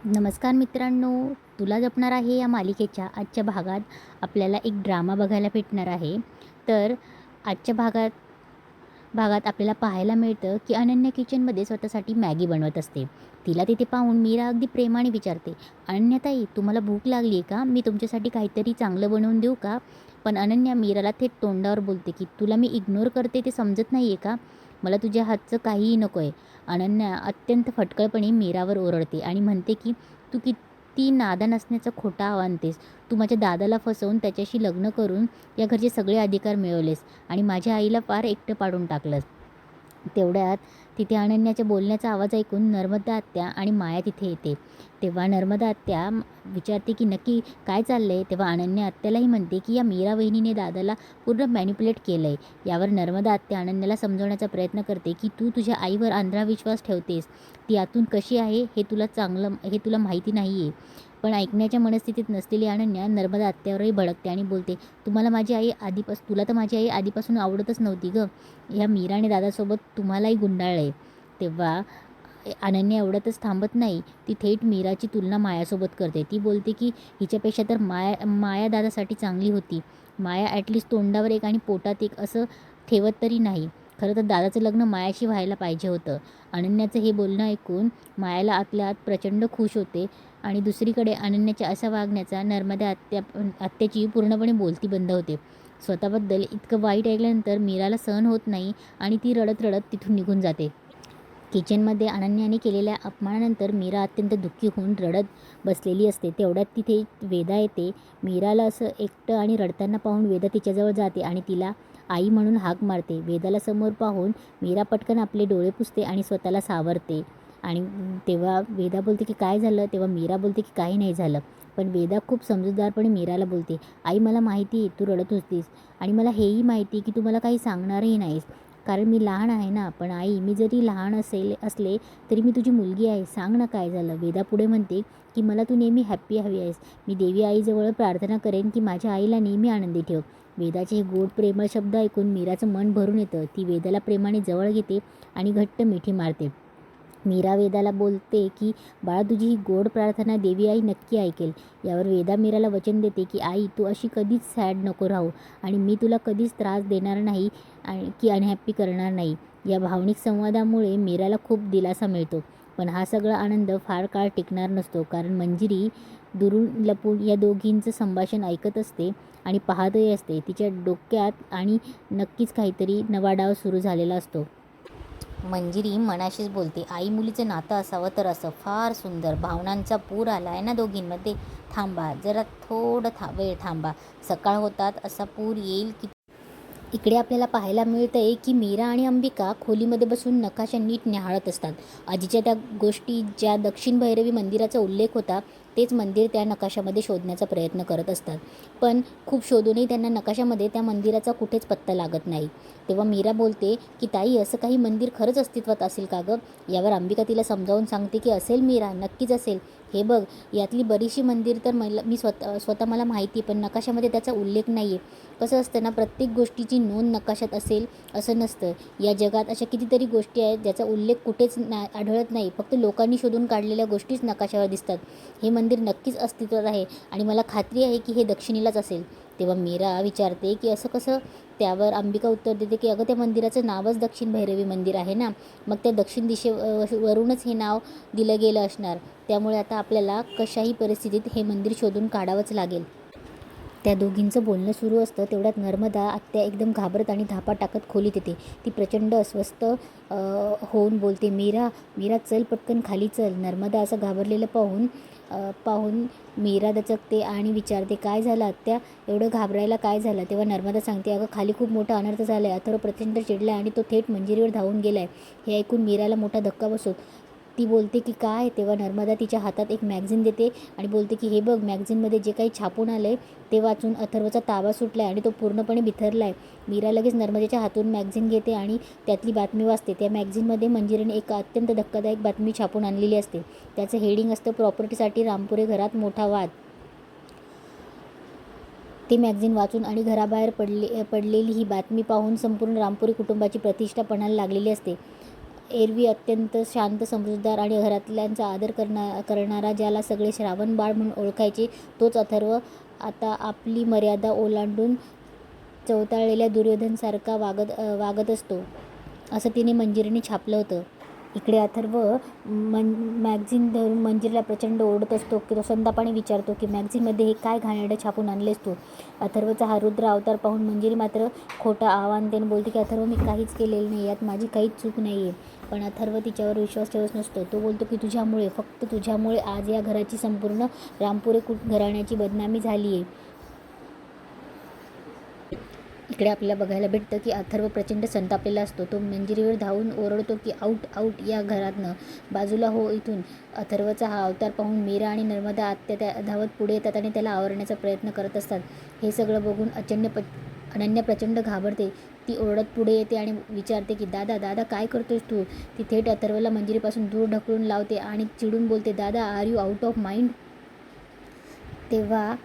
नमस्कार मित्रांनो, तुला जपणार आहे या मालिकेच्या आजच्या भागात आपल्याला एक ड्रामा बघायला भेटणार आहे. तर आजच्या भागात आपल्याला पाहायला मिळतं की अनन्या किचनमध्ये स्वतःसाठी मॅगी बनवत असते. तिला तिथे पाहून मीरा अगदी प्रेमाने विचारते, "अनन्याताई, तुम्हाला भूक लागली आहे का? मी तुमच्यासाठी काहीतरी चांगलं बनवून देऊ का?" पण अनन्या मीराला थेट तोंडावर बोलते की "तुला मी इग्नोर करते ते समजत नाही आहे का? मला तुझ्या हातचं काहीही नको आहे." अनन्या अत्यंत फटकळपणे मीरावर ओरडते आणि म्हणते की "तू किती नादान असण्याचा खोटा आणतेस. तू माझ्या दादाला फसवून त्याच्याशी लग्न करून या घरचे सगळे अधिकार मिळवलेस आणि माझ्या आईला फार एकटं पाडून टाकलंस." तेवढ्यात तिथे अनन्याच्या बोलण्याचा आवाज ऐकून नर्मदा आत्या आणि माया तिथे येते. तेव्हा नर्मदा आत्या विचारते की नक्की काय चाललंय. तेव्हा अनन्या आत्यालाही म्हणते की या मीरा वहिनीने दादाला पूर्ण मॅनिप्युलेट केलंय. यावर नर्मदा आत्या अनन्याला समजवण्याचा प्रयत्न करते की तू तुझ्या आईवर आंधळा विश्वास ठेवतेस. ती आतून कशी आहे हे तुला माहिती नाही आहे. पण ऐकण्याच्या मनस्थितीत नसलेली अनन्या नर्मदा आत्यावरही भडकते आणि बोलते, तुला तर माझी आई आधीपासून आवडतच नव्हती गं. ह्या मीराने दादासोबत तुम्हालाही गुंडाळलं आहे." तेव्हा अनन्या एवढ्यातच थांबत नाही. ती थेट मीराची तुलना मायासोबत करते. ती बोलते की हिच्यापेक्षा तर माया दादासाठी चांगली होती. माया ॲटलिस्ट तोंडावर एक आणि पोटात एक असं ठेवत तरी नाही. खरं तर दादाचं लग्न मायाशी व्हायला पाहिजे होतं. अनन्याचं हे बोलणं ऐकून मायाला आतल्या आत प्रचंड खुश होते आणि दुसरीकडे अनन्याच्या अशा वागण्याचा नर्मदा आत्याची पूर्णपणे बोलती बंद होते. स्वतःबद्दल इतकं वाईट ऐकल्यानंतर मीराला सहन होत नाही आणि ती रडत रडत तिथून निघून जाते. किचनमध्ये अनन्याने केलेल्या अपमानानंतर मीरा अत्यंत दुःखी होऊन रडत बसलेली असते. तेवढ्यात तिथे वेदा येते. मीराला असं एकटं आणि रडताना पाहून वेदा तिच्याजवळ जाते आणि तिला आई म्हणून हाक मारते. वेदाला समोर पाहून मीरा पटकन आपले डोळे पुसते आणि स्वतःला सावरते आणि तेव्हा वेदा बोलते की काय झालं. तेव्हा मीरा बोलते की काही नाही झालं. पण वेदा खूप समजूतदारपणे मीराला बोलते, "आई, मला माहिती आहे तू रडत होतीस आणि मला हेही माहिती की तू मला काही सांगणारही नाहीस, कारण मी लहान आहे ना. पण आई, मी जरी लहान असले तरी मी तुझी मुलगी आहे. सांग ना काय झालं." वेदा पुढे म्हणते की मला तू नेहमी हॅप्पी हवी आहेस. मी देवी आईजवळ प्रार्थना करेन की माझ्या आईला नेहमी आनंदी ठेव. वेदाचे हे गोड प्रेमळ शब्द ऐकून मीराचं मन भरून येतं. ती वेदाला प्रेमाने जवळ घेते आणि घट्ट मिठी मारते. मीरा वेदाला बोलते की बाळा, तुझी ही गोड प्रार्थना देवी आई नक्की ऐकेल. यावर वेदा मीराला वचन देते की आई, तू अशी कधीच सॅड नको राहू आणि मी तुला कधीच त्रास देणार नाही की अनहॅप्पी करणार नाही. या भावनिक संवादामुळे मीराला खूप दिलासा मिळतो. पण हा सगळा आनंद फार काळ टिकणार नसतो, कारण मंजिरी दुरून लपून या दोघींचं संभाषण ऐकत असते आणि पाहतही असते. तिच्या डोक्यात आणि नक्कीच काहीतरी नवा डाव सुरू झालेला असतो. मंजिरी मनाशीच बोलते, आई मुलीचं नातं असावं तर असं. फार सुंदर. भावनांचा पूर आला आहे ना दोघींमध्ये. थांबा जरा, थोडं वेळ थांबा. सकाळ होतात असा पूर येईल की. इकडे आपल्याला पाहायला मिळतंय की मीरा आणि अंबिका खोलीमध्ये बसून नकाशा नीट न्याहाळत असतात. आधीच्या त्या गोष्टी, ज्या दक्षिण भैरवी मंदिराचा उल्लेख होता, तेच मंदिर त्या नकाशामध्ये शोधण्याचा प्रयत्न करत असतात. पण खूप शोधूनही त्यांना नकाशामध्ये त्या मंदिराचा कुठेच पत्ता लागत नाही. तेव्हा मीरा बोलते की ताई, असं काही मंदिर खरंच अस्तित्वात असेल का गं? यावर अंबिका तिला समजावून सांगते की असेल मीरा, नक्कीच असेल. हे बघ, यातली बरीचशी मंदिर तर मी स्वतः मला माहिती, पण नकाशामध्ये त्याचा उल्लेख नाही आहे. कसं असतं ना, प्रत्येक गोष्टीची नोंद नकाशात असेल असं नसतं. या जगात अशा कितीतरी गोष्टी आहेत ज्याचा उल्लेख कुठेच आढळत नाही. फक्त लोकांनी शोधून काढलेल्या गोष्टीच नकाशावर दिसतात. हे मंदिर नक्कीच अस्तित्वात आहे आणि मला खात्री आहे की हे दक्षिणेलाच असेल. तेव्हा मीरा विचारते की असं कसं? त्यावर अंबिका उत्तर देते की अगं, त्या मंदिराचं नावच दक्षिण भैरवी मंदिर आहे ना, मग त्या दक्षिण वरूनच हे नाव दिलं गेलं असणार. त्यामुळे आता आपल्याला कशाही परिस्थितीत हे मंदिर शोधून काढावंच लागेल. त्या दोघींचं बोलणं सुरू असतं. तेवढ्यात नर्मदा आत्या एकदम घाबरत आणि धापा टाकत खोलीत येते. ती प्रचंड अस्वस्थ होऊन बोलते, "मीरा, मीरा, चल पटकन खाली चल." नर्मदा असं घाबरलेलं पाहून मीरा दचकते आणि विचारते, "काय झालं आत्या? एवढं घाबरायला काय झालं?" तेव्हा नर्मदा सांगते, "अगं, खाली खूप मोठा अनर्थ झाला आहे. अथर्व प्रचंड चिडला आणि तो थेट मंजिरीवर धावून गेला आहे." हे ऐकून मीराला मोठा धक्का बसतो. ती बोलते की काय? तेव्हा नर्मदा तिच्या हातात एक मॅगझिन देते आणि बोलते की हे बघ, मॅगझिनमध्ये जे काही छापून आलं आहे ते वाचून अथर्वचा ताबा सुटला आहे आणि तो पूर्णपणे बिथरला आहे. मीरा लगेच नर्मदेच्या हातून मॅगझिन घेते आणि त्यातली बातमी वाचते. त्या मॅगझिनमध्ये मंजिरीने एक अत्यंत धक्कादायक बातमी छापून आणलेली असते. त्याचं हेडिंग असतं, प्रॉपर्टीसाठी रामपुरे घरात मोठा वाद. ते मॅगझिन वाचून आणि घराबाहेर पडलेली ही बातमी पाहून संपूर्ण रामपुरी कुटुंबाची प्रतिष्ठा पणाला लागलेली असते. एरवी अत्यंत शांत, समजूतदार आणि घरातल्यांचा आदर करणारा, ज्याला सगळे श्रावण बाळ म्हणून ओळखायचे, तोच अथर्व आता आपली मर्यादा ओलांडून चवताळलेल्या दुर्योधनसारखा वागत असतो, असं तिने मंजिरीने छापलं होतं. इकडे अथर्व मॅगझिन धरून मंजिरीला प्रचंड ओरडत असतो की तो संतापाने विचारतो की मॅगझिनमध्ये हे काय घाणेरडं छापून आणलेस तू. अथर्वचा हा रुद्र अवतार पाहून मंजिरी मात्र खोटा आवाहनतेने बोलते की अथर्व, मी काहीच केलेलं नाही, यात माझी काहीच चूक नाही आहे. पण अथर्व तिच्यावर विश्वास ठेवत नसतो. तो बोलतो की तुझ्यामुळे, फक्त तुझ्यामुळे आज या घराची, संपूर्ण रामपुरे घराण्याची बदनामी झाली आहे. इकडे आपल्याला बघायला भेटतं की अथर्व प्रचंड संतापलेला असतो. तो मंजिरीवर धावून ओरडतो की आऊट आऊट, या घरातनं बाजूला हो इथून. अथर्वचा हा अवतार पाहून मीरा आणि नर्मदा आत्या धावत पुढे येतात आणि त्याला आवरण्याचा प्रयत्न करत असतात. हे सगळं बघून अनन्या प्रचंड घाबरते. ती ओरडत पुढे येते आणि विचारते की दादा दादा, काय करतोयस तू. ती थेट अथर्वला मंजिरीपासून दूर ढकलून लावते आणि चिडून बोलते, दादा, are you out of mind. तेव्हा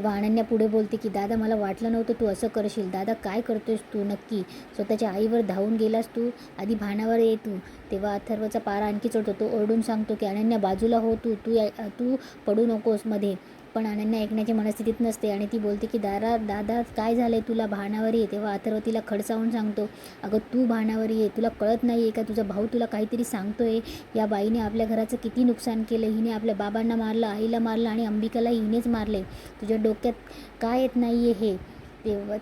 अनन्या पुढे बोलते की दादा, मला वाटलं नव्हतं तू असं करशील. दादा, काय करतोयस तू नक्की. स्वतःच्या आईवर धावून गेलास तू, आधी भानावर ये तू. तेव्हा अथर्वचा पारा आणखी चढतो. तो ओरडून सांगतो की अनन्या, बाजूला हो तू पडू नकोस मध्ये. पण अनन्या ऐकण्याच्या मनस्थितीत नसते आणि ती बोलते की दादा, काय झालंय तुला, भानावर ये. तेव्हा अथर्व तिला खडसावून सांगतो, अगं तू भानावर ये, तुला कळत नाही आहे का, तुझा भाऊ तुला काहीतरी सांगतोय. या बाईने आपल्या घराचं किती नुकसान केलं. हिने आपल्या बाबांना मारलं, आईला मारलं आणि अंबिकाला हिनेच मारले. तुझ्या डोक्यात काय येत नाही आहे हे.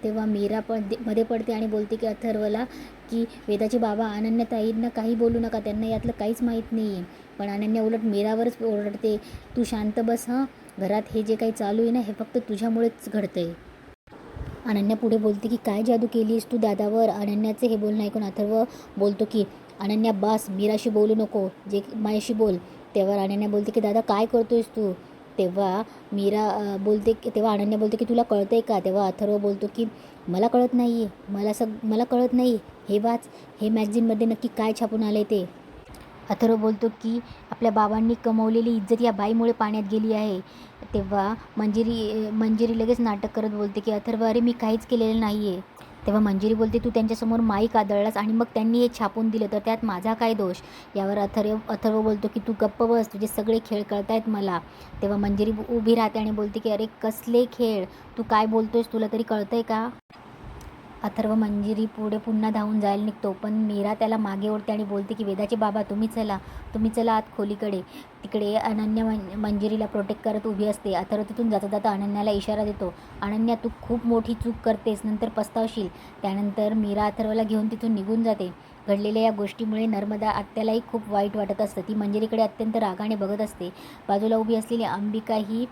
तेव्हा मीरा पण मध्ये पडते आणि बोलते की अथर्वला की वेदाचे बाबा अनन्याताईंना काही बोलू नका, त्यांना यातलं काहीच माहीत नाही आहे. पण अनन्या उलट मीरावरच ओरडते, तू शांत बस हां, घरात हे जे काही चालू आहे ना, हे फक्त तुझ्यामुळेच घडतंय. अनन्या पुढे बोलते की काय जादू केलीस तू दादावर. अनन्याचे हे बोलणं ऐकून अथर्व बोलतो की अनन्या बास, मीराशी बोलू नको, जे माझ्याशी बोल. तेव्हा अनन्या बोलते की दादा, काय करतोयस तू. तेव्हा तेव्हा अनन्या बोलते की तुला कळतंय का. तेव्हा अथर्व बोलतो की मला कळत नाही आहे, मला कळत नाही. हे वाच, हे मॅगझिनमध्ये नक्की काय छापून आलं आहे ते. अथर्व बोलतो की आपल्या बाबांनी कमवलेली इज्जत या बाईमुळे पाण्यात गेली आहे. तेव्हा मंजिरी लगेच नाटक करत बोलते की अथर्व, अरे मी काहीच केलेलं नाही आहे. तेव्हा मंजिरी बोलते, तू त्यांच्यासमोर माईक आदळलास आणि मग त्यांनी हे छापून दिलं, तर त्यात माझा काय दोष. यावर अथर्व बोलतो की तू गप्प बस, तुझे सगळे खेळ कळतायत मला. तेव्हा मंजिरी उभी राहते आणि बोलते की अरे कसले खेळ, तू काय बोलतोयस, तुला तरी कळतंय का. अथर्व मंजिरी पुढे पुन्हा धावून जायला निघतो, पण मीरा त्याला मागे ओढते आणि बोलते की वेदाचे बाबा, तुम्ही चला आत खोलीकडे. तिकडे अनन्या मंजिरीला प्रोटेक्ट करत उभी असते. अथर्व तिथून जाता जाता अनन्याला इशारा देतो, अनन्या, तू खूप मोठी चूक करतेस, नंतर पस्तावशील. त्यानंतर मीरा अथर्वला घेऊन तिथून निघून जाते. घडलेल्या या गोष्टीमुळे नर्मदा आत्यालाही खूप वाईट वाटत असतं. ती मंजिरीकडे अत्यंत रागाने बघत असते. बाजूला उभी असलेली अंबिकाही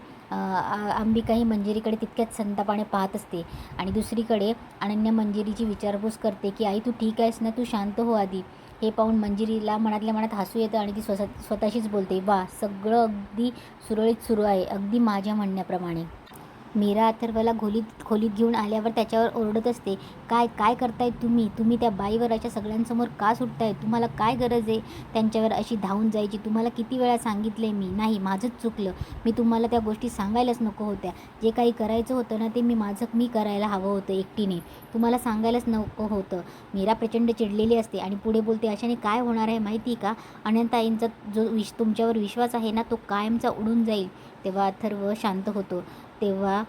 मंजिरीकडे तितक्याच संतापाने पाहत असते. आणि दुसरीकडे अनन्या मंजिरीची विचारपूस करते की आई, तू ठीक आहेस ना, तू शांत हो आधी. हे पाहून मंजिरीला मनातल्या मनात हसू येतं आणि ती स्वतःशीच बोलते, वा, सगळं अगदी सुरळीत सुरू आहे, अगदी माझ्या म्हणण्याप्रमाणे. मीरा अथर्वला खोलीत घेऊन आल्यावर त्याच्यावर ओरडत असते, काय करताय तुम्ही त्या बाईवर अशा सगळ्यांसमोर का सुटताय. तुम्हाला काय गरज आहे त्यांच्यावर अशी धावून जायची. तुम्हाला किती वेळा सांगितलं मी. नाही, माझंच चुकलं, मी तुम्हाला त्या गोष्टी सांगायलाच नको होत्या. जे काही करायचं होतं ना, ते मी करायला हवं होतं एकटीने, तुम्हाला सांगायलाच नको होतं. मीरा प्रचंड चिडलेली असते आणि पुढे बोलते, अशाने काय होणार आहे माहिती का, अनंताईंचा जो तुमच्यावर विश्वास आहे ना, तो कायमचा उडून जाईल. तेव्हा अथर्व शांत होतो. तेव्हा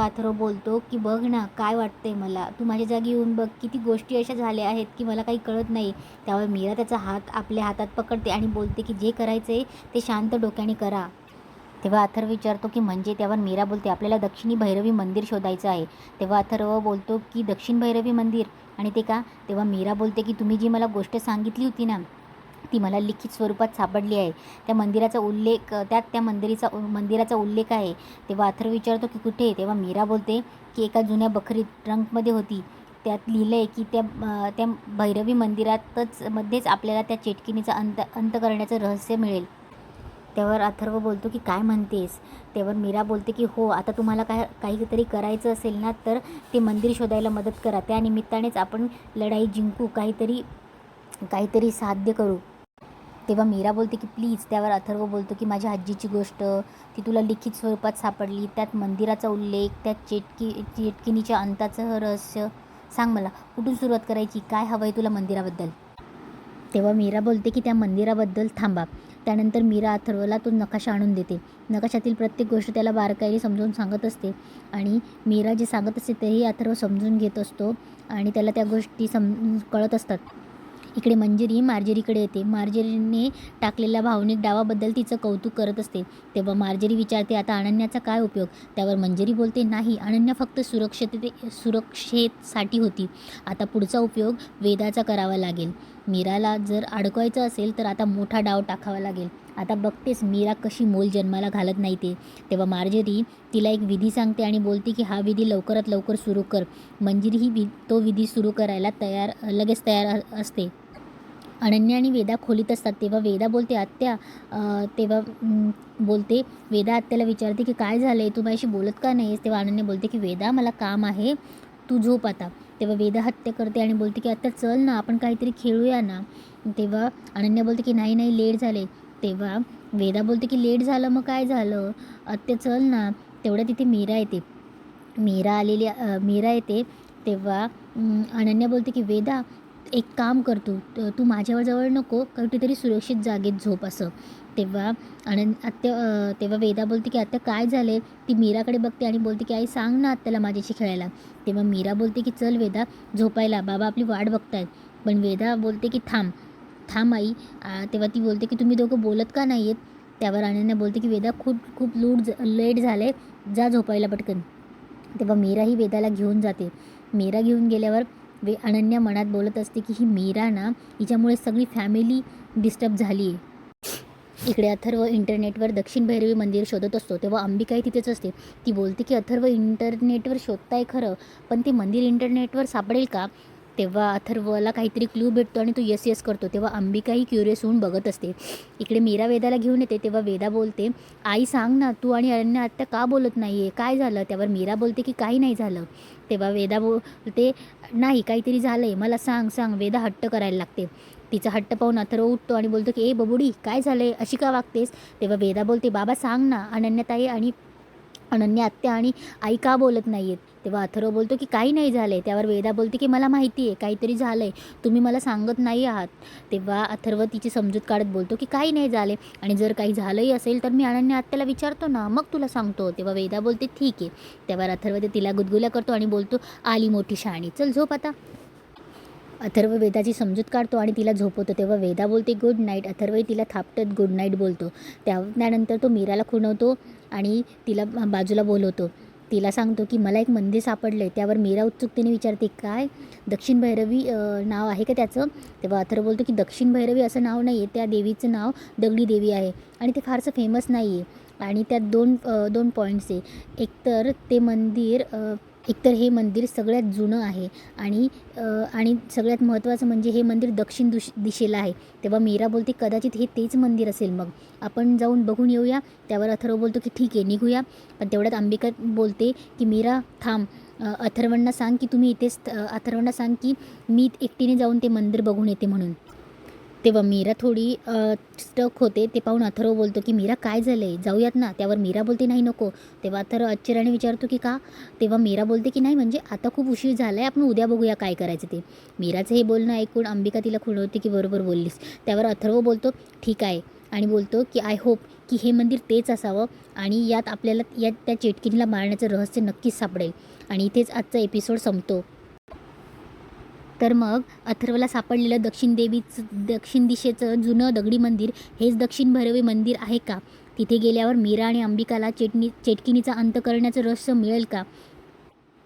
अथर्व बोलतो की बघ ना, काय वाटतंय मला, तू माझ्या जागी येऊन बघ, किती गोष्टी अशा झाल्या आहेत की मला काही कळत नाही. त्यावर मीरा त्याचा हात आपल्या हातात पकडते आणि बोलते की जे करायचं आहे ते शांत डोक्याने करा. तेव्हा अथर्व विचारतो की म्हणजे. त्यावर मीरा बोलते, आपल्याला दक्षिणी भैरवी मंदिर शोधायचं आहे. तेव्हा अथर्व बोलतो की दक्षिण भैरवी मंदिर, आणि ते का. तेव्हा मीरा बोलते की तुम्ही जी मला गोष्ट सांगितली होती ना, ती मला लिखित स्वरूपात सापडली आहे. त्या मंदिराचा उल्लेख आहे. तेव्हा अथर्व विचारतो की कुठे. तेव्हा मीरा बोलते की एका जुन्या बखरीत ट्रंकमध्ये होती. त्यात लिहिलं आहे की त्या भैरवी मध्येच आपल्याला त्या चेटकिनीचा अंत करण्याचं रहस्य मिळेल. त्यावर अथर्व बोलतो की काय म्हणतेस. त्यावर मीरा बोलते की हो, आता तुम्हाला काहीतरी करायचं असेल ना, तर ते मंदिर शोधायला मदत करा. त्या निमित्तानेच आपण लढाई जिंकू, काहीतरी साध्य करू. तेव्हा मीरा बोलते की प्लीज. त्यावर अथर्व बोलतो की माझ्या आजीची गोष्ट, ती तुला लिखित स्वरूपात सापडली, त्यात मंदिराचा उल्लेख, त्यात चेटकिनीच्या अंताचं रहस्य सांग मला कुठून सुरुवात करायची, काय हवं आहे तुला मंदिराबद्दल. तेव्हा मीरा बोलते की त्या मंदिराबद्दल थांबा. त्यानंतर मीरा अथर्वला तो नकाशा आणून देते. नकाशातील प्रत्येक गोष्ट त्याला बारकाईने समजावून सांगत असते आणि मीरा जे सांगत असते तेही अथर्व समजून घेत असतो आणि त्याला त्या गोष्टी कळत असतात. इकडे मंजिरी मार्जरीकडे येते. मार्जरीने टाकलेल्या भावनिक डावाबद्दल तिचं कौतुक करत असते. तेव्हा मार्जरी विचारते, आता अनन्याचा काय उपयोग. त्यावर मंजिरी बोलते, नाही, अनन्या फक्त सुरक्षेसाठी होती. आता पुढचा उपयोग वेदाचा करावा लागेल. मीराला जर अडकवायचं असेल तर आता मोठा डाव टाकावा लागेल. आता बघतेस मीरा कशी मोल जन्माला घालत नाही ते. तेव्हा मार्जरी तिला एक विधी सांगते आणि बोलते की हा विधी लवकरात लवकर सुरू कर. मंजिरी ही तो विधी सुरू करायला लगेच तयार असते. अनन्या आणि वेदा खोलीत असतात. तेव्हा वेदा बोलते, आत्या. वेदा आत्याला विचारते की काय झालं आहे, तू माझ्याशी बोलत का नाहीस. तेव्हा अनन्या बोलते की वेदा, मला काम आहे, तू झोप आता. तेव्हा वेदा हत्या करते आणि बोलते की आत्या चल ना, आपण काहीतरी खेळूया ना. तेव्हा अनन्या बोलते की नाही लेट झाले. तेव्हा वेदा बोलते की लेट झालं मग काय झालं, आत्या चल ना. तेवढ्या तिथे मीरा येते. तेव्हा अनन्या बोलते की वेदा एक काम करतो, तू माझ्याजवळ नको, कुठेतरी सुरक्षित जागेत झोप असं. तेव्हा तेव्हा वेदा बोलते की आत्या काय झाले. ती मीराकडे बघते आणि बोलते की आई सांग ना आत्याला माझ्याशी खेळायला. तेव्हा मीरा बोलते की चल वेदा झोपायला, बाबा आपली वाट बघतायत. पण वेदा बोलते की थांब आई. तेव्हा ती बोलते की तुम्ही दोघं बोलत का नाही आहेत. त्यावर अनन्या बोलते की वेदा खूप लेट झाले, जा झोपायला पटकन. तेव्हा मीरा ही वेदाला घेऊन जाते. मीरा घेऊन गेल्यावर अनन्या मनात बोलत असते की ही मीरा ना, हिच्यामुळे सगळी फॅमिली डिस्टर्ब झाली आहे. इकडे अथर्व इंटरनेटवर दक्षिण भैरवी मंदिर शोधत असतो. तेव्हा अंबिकाही तिथेच असते. ती बोलते की अथर्व इंटरनेटवर शोधताय खरं, पण ते मंदिर इंटरनेटवर सापडेल का. तेव्हा अथर्वला काहीतरी क्लू भेटतो आणि तो येस करतो. तेव्हा अंबिकाही क्युरियस होऊन बघत असते. इकडे मीरा वेदाला घेऊन येते. तेव्हा वेदा बोलते, आई सांग ना, तू आणि अनन्या आत्या का बोलत नाही आहे, काय झालं. त्यावर मीरा बोलते की काही नाही झालं. तेव्हा वेदा बोलते, नाही काहीतरी झालं आहे, मला सांग. वेदा हट्ट करायला लागते. तिचा हट्ट पाहून अथर्व उठतो आणि बोलतो की ए बबुडी, काय झालं आहे, अशी का वागतेस. तेव्हा वेदा बोलते, बाबा सांग ना, अनन्याताई आणि अनन्या आत्या आणि आई का बोलत नाही आहेत. तेव्हा अथर्व बोलतो की काही नाही झालं आहे. त्यावर वेदा बोलते की मला माहिती आहे काहीतरी झालं आहे, तुम्ही मला सांगत नाही आहात. तेव्हा अथर्व तिची समजूत काढत बोलतो की काही नाही झाले, आणि जर काही झालंही असेल तर मी अनन्या आत्याला विचारतो ना, मग तुला सांगतो. तेव्हा वेदा बोलते ठीक आहे. त्यावर अथर्व तिला गुदगुल्या करतो आणि बोलतो, आली मोठी शहाणी, चल झोप आता. अथर्व वेदाची समजूत काढतो आणि तिला झोपवतो. तेव्हा वेदा बोलते गुड नाईट. अथर्वही तिला थापटत गुड नाईट बोलतो. त्यानंतर तो मीराला खुणवतो आणि तिला बाजूला बोलवतो. तिला सांगतो की मला एक मंदिर सापडलं आहे. त्यावर मीरा उत्सुकतेने विचारते, काय, दक्षिण भैरवी नाव आहे का त्याचं. तेव्हा अथर्व बोलतो की दक्षिण भैरवी असं नाव नाही आहे, त्या देवीचं नाव दगडी देवी आहे आणि ते फारसं फेमस नाही आहे. आणि त्यात दोन पॉईंट्स आहे. एकतर हे मंदिर सगळ्यात जुनं आहे आणि सगळ्यात महत्त्वाचं म्हणजे हे मंदिर दक्षिण दिशेला आहे. तेव्हा मीरा बोलते, कदाचित हे तेच मंदिर असेल, मग आपण जाऊन बघून येऊया. त्यावर अथर्व बोलतो की ठीक आहे, निघूया. पण तेवढ्यात अंबिका बोलते की मीरा थांब, अथर्वांना सांग की मी एकटीने जाऊन ते मंदिर बघून येते म्हणून. तेव्हा मीरा थोडी स्टक होते. ते पाहून अथर्व बोलतो की मीरा काय झालं आहे, जाऊयात ना. त्यावर मीरा बोलते नाही नको. तेव्हा अथर्व आश्चर्याने विचारतो की का. तेव्हा मीरा बोलते की नाही म्हणजे आता खूप उशीर झाला आहे, आपण उद्या बघूया काय करायचं ते. मीराचं हे बोलणं ऐकून अंबिका तिला खुणवते की बरोबर बोललीस. त्यावर अथर्व बोलतो ठीक आहे आणि बोलतो की आय होप की हे मंदिर तेच असावं आणि यात आपल्याला त्या चेटकिनीला मारण्याचं रहस्य नक्कीच सापडेल. आणि इथेच आजचा एपिसोड संपतो. तर मग अथर्वला सापडलेलं दक्षिण दिशेचं जुनं दगडी मंदिर हेच दक्षिण भैरवी मंदिर आहे का. तिथे गेल्यावर मीरा आणि अंबिकाला चेटकिनीचा अंत करण्याचं रहस्य मिळेल का.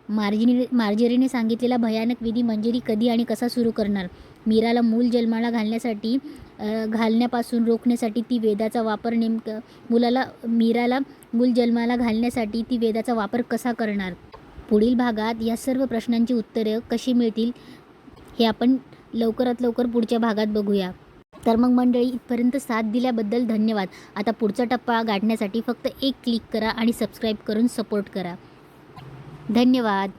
मार्जरीने सांगितलेला भयानक विधी मंजिरी कधी आणि कसा सुरू करणार. मीराला मूल जन्माला घालण्यापासून रोखण्यासाठी ती वेदाचा वापर मीराला मूल जन्माला घालण्यासाठी ती वेदाचा वापर कसा करणार. पुढील भागात या सर्व प्रश्नांची उत्तरे कशी मिळतील हे आपण लवकरात लवकर पुढच्या भागात बघूया. तर मग मंडळी, इथपर्यंत साथ दिल्याबद्दल धन्यवाद. आता पुढचा टप्पा गाठण्यासाठी फक्त एक क्लिक करा आणि सबस्क्राईब करून सपोर्ट करा. धन्यवाद.